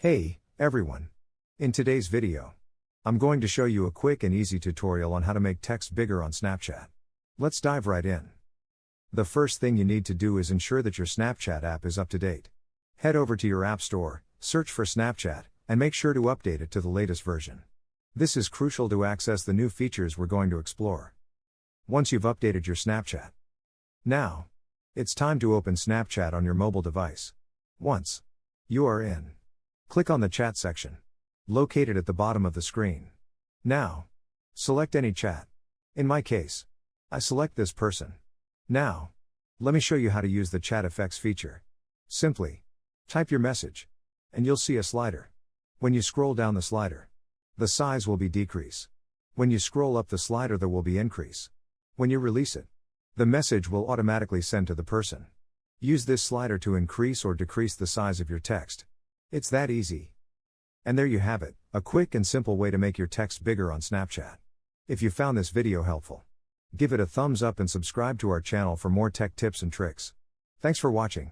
Hey, everyone. In today's video, I'm going to show you a quick and easy tutorial on how to make text bigger on Snapchat. Let's dive right in. The first thing you need to do is ensure that your Snapchat app is up to date. Head over to your App Store, search for Snapchat, and make sure to update it to the latest version. This is crucial to access the new features we're going to explore. Once you've updated your Snapchat. Now, it's time to open Snapchat on your mobile device. Once you are in, click on the chat section, located at the bottom of the screen. Now, select any chat. In my case, I select this person. Now, let me show you how to use the chat effects feature. Simply, type your message, and you'll see a slider. When you scroll down the slider, the size will be decrease. When you scroll up the slider, there will be increase. When you release it, the message will automatically send to the person. Use this slider to increase or decrease the size of your text. It's that easy. And there you have it, a quick and simple way to make your text bigger on Snapchat. If you found this video helpful, give it a thumbs up and subscribe to our channel for more tech tips and tricks. Thanks for watching.